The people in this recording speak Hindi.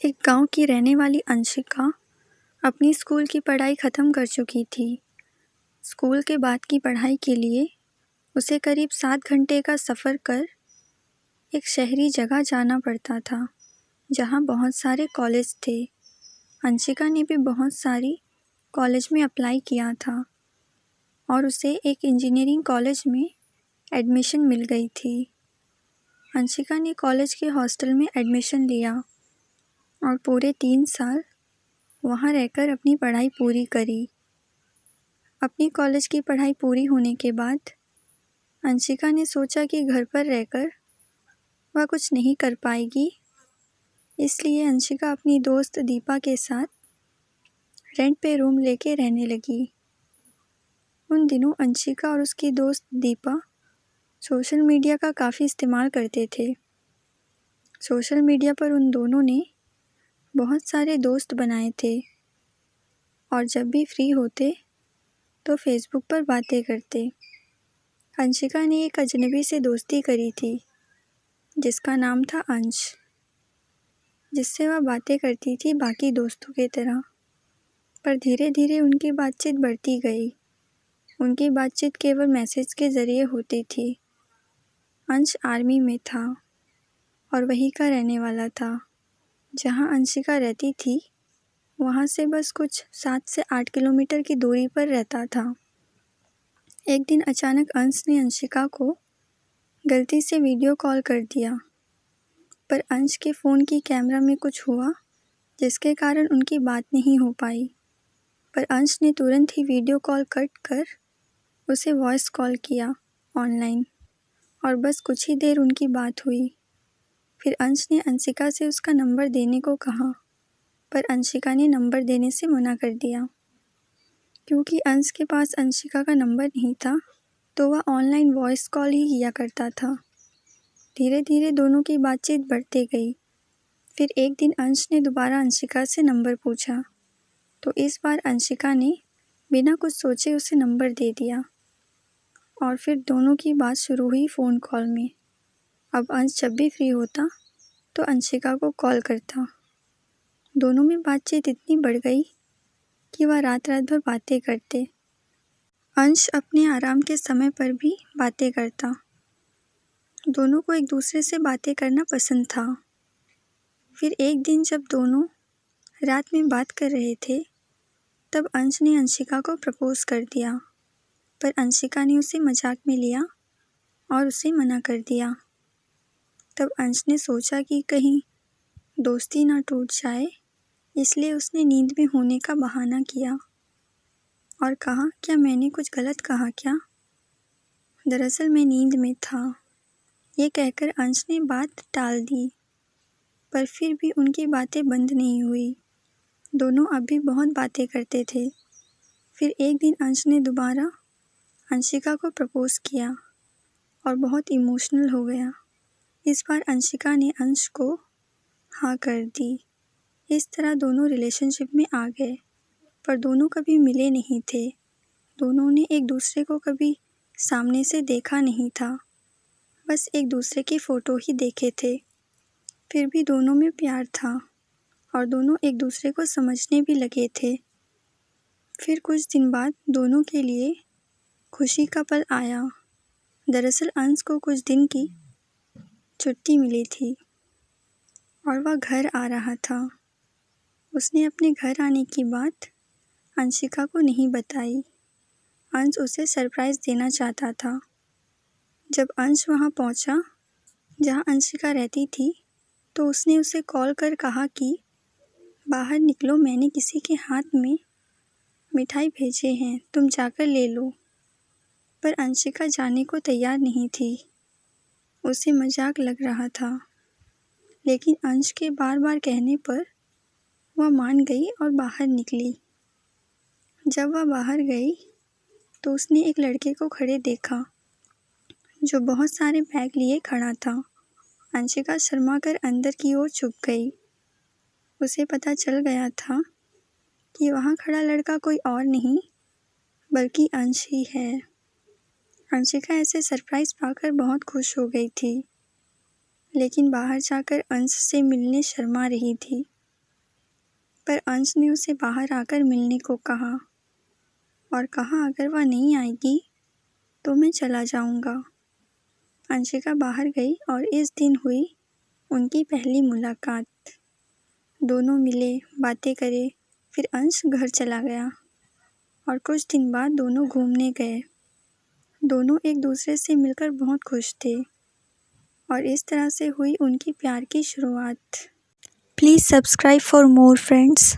एक गांव की रहने वाली अंशिका अपनी स्कूल की पढ़ाई ख़त्म कर चुकी थी। स्कूल के बाद की पढ़ाई के लिए उसे करीब 7 घंटे का सफ़र कर एक शहरी जगह जाना पड़ता था, जहां बहुत सारे कॉलेज थे। अंशिका ने भी बहुत सारी कॉलेज में अप्लाई किया था और उसे एक इंजीनियरिंग कॉलेज में एडमिशन मिल गई थी। अंशिका ने कॉलेज के हॉस्टल में एडमिशन लिया और पूरे 3 साल वहाँ रहकर अपनी पढ़ाई पूरी करी। अपनी कॉलेज की पढ़ाई पूरी होने के बाद अंशिका ने सोचा कि घर पर रहकर वह कुछ नहीं कर पाएगी, इसलिए अंशिका अपनी दोस्त दीपा के साथ रेंट पे रूम लेके रहने लगी। उन दिनों अंशिका और उसकी दोस्त दीपा सोशल मीडिया का काफ़ी इस्तेमाल करते थे। सोशल मीडिया पर उन दोनों ने बहुत सारे दोस्त बनाए थे और जब भी फ्री होते तो फेसबुक पर बातें करते। अंशिका ने एक अजनबी से दोस्ती करी थी जिसका नाम था अंश, जिससे वह बातें करती थी बाकी दोस्तों की तरह। पर धीरे धीरे उनकी बातचीत बढ़ती गई। उनकी बातचीत केवल मैसेज के ज़रिए होती थी। अंश आर्मी में था और वहीं का रहने वाला था। जहां अंशिका रहती थी वहां से बस कुछ 7 से 8 किलोमीटर की दूरी पर रहता था। एक दिन अचानक अंश ने अंशिका को गलती से वीडियो कॉल कर दिया, पर अंश के फ़ोन की कैमरा में कुछ हुआ जिसके कारण उनकी बात नहीं हो पाई। पर अंश ने तुरंत ही वीडियो कॉल कट कर उसे वॉइस कॉल किया ऑनलाइन और बस कुछ ही देर उनकी बात हुई। फिर अंश ने अंशिका से उसका नंबर देने को कहा, पर अंशिका ने नंबर देने से मना कर दिया। क्योंकि अंश के पास अंशिका का नंबर नहीं था तो वह ऑनलाइन वॉइस कॉल ही किया करता था। धीरे धीरे दोनों की बातचीत बढ़ती गई। फिर एक दिन अंश ने दोबारा अंशिका से नंबर पूछा तो इस बार अंशिका ने बिना कुछ सोचे उसे नंबर दे दिया और फिर दोनों की बात शुरू हुई फ़ोन कॉल में। अब अंश जब भी फ्री होता तो अंशिका को कॉल करता। दोनों में बातचीत इतनी बढ़ गई कि वह रात रात भर बातें करते। अंश अपने आराम के समय पर भी बातें करता। दोनों को एक दूसरे से बातें करना पसंद था। फिर एक दिन जब दोनों रात में बात कर रहे थे तब अंश ने अंशिका को प्रपोज कर दिया, पर अंशिका ने उसे मजाक में लिया और उसे मना कर दिया। तब अंश ने सोचा कि कहीं दोस्ती ना टूट जाए, इसलिए उसने नींद में होने का बहाना किया और कहा, क्या मैंने कुछ गलत कहा क्या? दरअसल मैं नींद में था। ये कहकर अंश ने बात टाल दी, पर फिर भी उनकी बातें बंद नहीं हुई। दोनों अब भी बहुत बातें करते थे। फिर एक दिन अंश ने दोबारा अंशिका को प्रपोज किया और बहुत इमोशनल हो गया। इस बार अंशिका ने अंश को हाँ कर दी। इस तरह दोनों रिलेशनशिप में आ गए, पर दोनों कभी मिले नहीं थे। दोनों ने एक दूसरे को कभी सामने से देखा नहीं था, बस एक दूसरे की फ़ोटो ही देखे थे। फिर भी दोनों में प्यार था और दोनों एक दूसरे को समझने भी लगे थे। फिर कुछ दिन बाद दोनों के लिए खुशी का पल आया। दरअसल अंश को कुछ दिन की छुट्टी मिली थी और वह घर आ रहा था। उसने अपने घर आने की बात अंशिका को नहीं बताई। अंश उसे सरप्राइज़ देना चाहता था। जब अंश वहाँ पहुँचा जहाँ अंशिका रहती थी तो उसने उसे कॉल कर कहा कि बाहर निकलो, मैंने किसी के हाथ में मिठाई भेजे हैं, तुम जाकर ले लो। पर अंशिका जाने को तैयार नहीं थी। उसे मजाक लग रहा था, लेकिन अंश के बार बार कहने पर वह मान गई और बाहर निकली। जब वह बाहर गई तो उसने एक लड़के को खड़े देखा जो बहुत सारे बैग लिए खड़ा था। अंशिका शर्मा कर अंदर की ओर छुप गई। उसे पता चल गया था कि वहाँ खड़ा लड़का कोई और नहीं बल्कि अंश ही है। अंशिका ऐसे सरप्राइज़ पाकर बहुत खुश हो गई थी, लेकिन बाहर जाकर अंश से मिलने शर्मा रही थी। पर अंश ने उसे बाहर आकर मिलने को कहा और कहा अगर वह नहीं आएगी तो मैं चला जाऊंगा। अंशिका बाहर गई और इस दिन हुई उनकी पहली मुलाकात। दोनों मिले, बातें करे, फिर अंश घर चला गया और कुछ दिन बाद दोनों घूमने गए। दोनों एक दूसरे से मिलकर बहुत खुश थे और इस तरह से हुई उनकी प्यार की शुरुआत। Please subscribe for more friends.